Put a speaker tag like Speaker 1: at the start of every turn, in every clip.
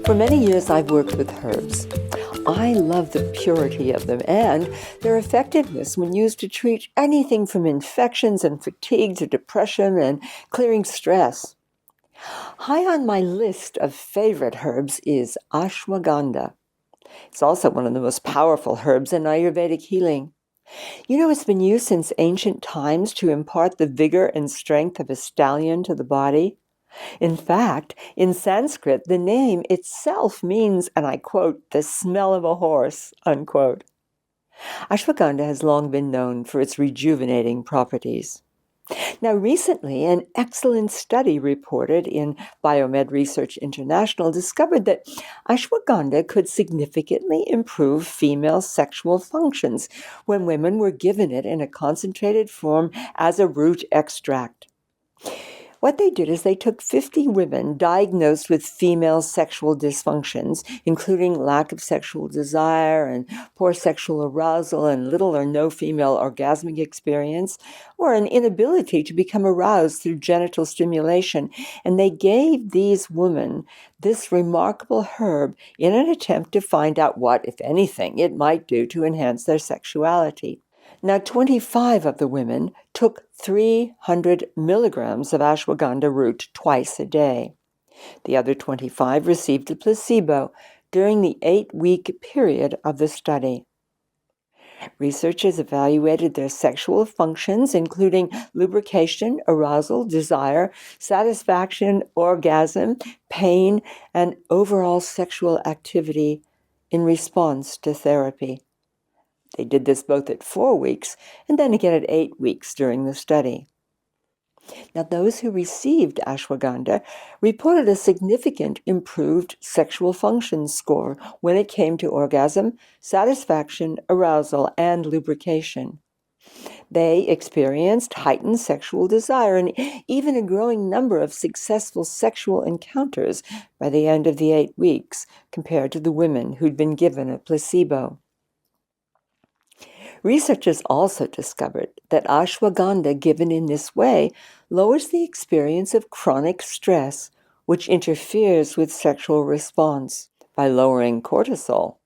Speaker 1: For many years, I've worked with herbs. I love the purity of them and their effectiveness when used to treat anything from infections and fatigue to depression and clearing stress. High on my list of favorite herbs is ashwagandha. It's also one of the most powerful herbs in Ayurvedic healing. It's been used since ancient times to impart the vigor and strength of a stallion to the body. In fact, in Sanskrit, the name itself means, and I quote, the smell of a horse, unquote. Ashwagandha has long been known for its rejuvenating properties. Now, recently, an excellent study reported in Biomed Research International discovered that ashwagandha could significantly improve female sexual functions when women were given it in a concentrated form as a root extract. What they did is they took 50 women diagnosed with female sexual dysfunctions, including lack of sexual desire and poor sexual arousal and little or no female orgasmic experience, or an inability to become aroused through genital stimulation. And they gave these women this remarkable herb in an attempt to find out what, if anything, it might do to enhance their sexuality. Now, 25 of the women took 300 milligrams of ashwagandha root twice a day. The other 25 received a placebo during the 8-week period of the study. Researchers evaluated their sexual functions, including lubrication, arousal, desire, satisfaction, orgasm, pain, and overall sexual activity in response to therapy. They did this both at 4 weeks and then again at 8 weeks during the study. Now, those who received ashwagandha reported a significant improved sexual function score when it came to orgasm, satisfaction, arousal, and lubrication. They experienced heightened sexual desire and even a growing number of successful sexual encounters by the end of the 8 weeks compared to the women who'd been given a placebo. Researchers also discovered that ashwagandha given in this way lowers the experience of chronic stress, which interferes with sexual response by lowering cortisol.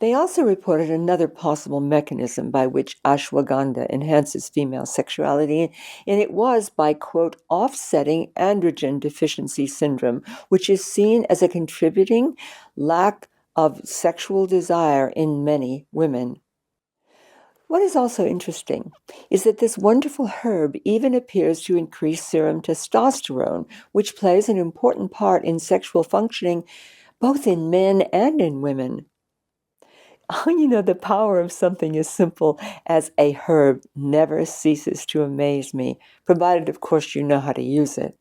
Speaker 1: They also reported another possible mechanism by which ashwagandha enhances female sexuality, and it was by, quote, offsetting androgen deficiency syndrome, which is seen as a contributing lack of sexual desire in many women. What is also interesting is that this wonderful herb even appears to increase serum testosterone, which plays an important part in sexual functioning both in men and in women. The power of something as simple as a herb never ceases to amaze me, provided, of course, you know how to use it.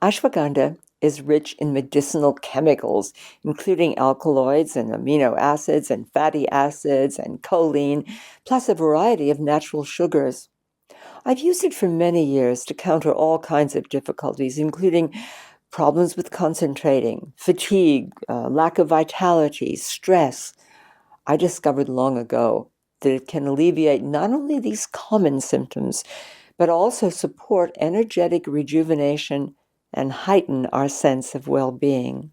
Speaker 1: Ashwagandha is rich in medicinal chemicals, including alkaloids and amino acids and fatty acids and choline, plus a variety of natural sugars. I've used it for many years to counter all kinds of difficulties, including problems with concentrating, fatigue, lack of vitality, stress. I discovered long ago that it can alleviate not only these common symptoms, but also support energetic rejuvenation and heighten our sense of well-being.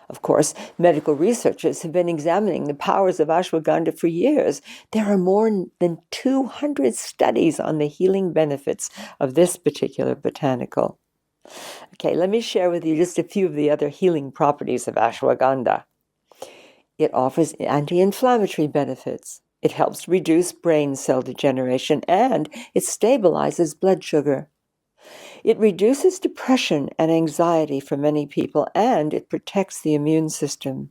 Speaker 1: Of course, medical researchers have been examining the powers of ashwagandha for years. There are more than 200 studies on the healing benefits of this particular botanical. Okay, let me share with you just a few of the other healing properties of ashwagandha. It offers anti-inflammatory benefits. It helps reduce brain cell degeneration, and it stabilizes blood sugar. It reduces depression and anxiety for many people, and it protects the immune system.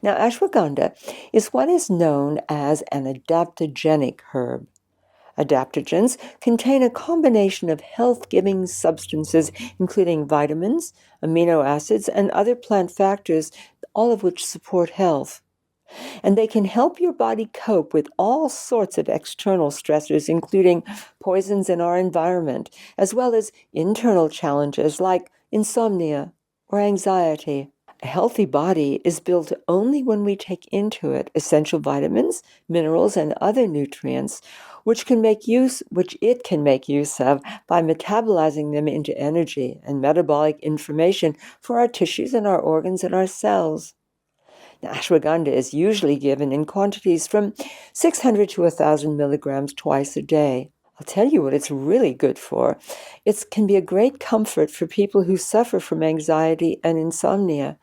Speaker 1: Now, ashwagandha is what is known as an adaptogenic herb. Adaptogens contain a combination of health-giving substances, including vitamins, amino acids, and other plant factors, all of which support health. And they can help your body cope with all sorts of external stressors, including poisons in our environment, as well as internal challenges like insomnia or anxiety. A healthy body is built only when we take into it essential vitamins, minerals, and other nutrients, which it can make use of by metabolizing them into energy and metabolic information for our tissues and our organs and our cells. Now, ashwagandha is usually given in quantities from 600 to 1,000 milligrams twice a day. I'll tell you what it's really good for. It can be a great comfort for people who suffer from anxiety and insomnia.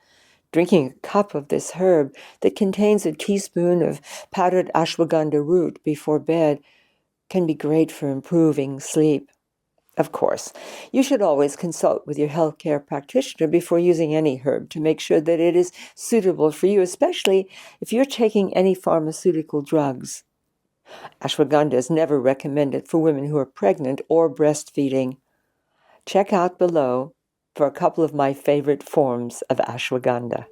Speaker 1: Drinking a cup of this herb that contains a teaspoon of powdered ashwagandha root before bed can be great for improving sleep. Of course, you should always consult with your healthcare practitioner before using any herb to make sure that it is suitable for you, especially if you're taking any pharmaceutical drugs. Ashwagandha is never recommended for women who are pregnant or breastfeeding. Check out below for a couple of my favorite forms of ashwagandha.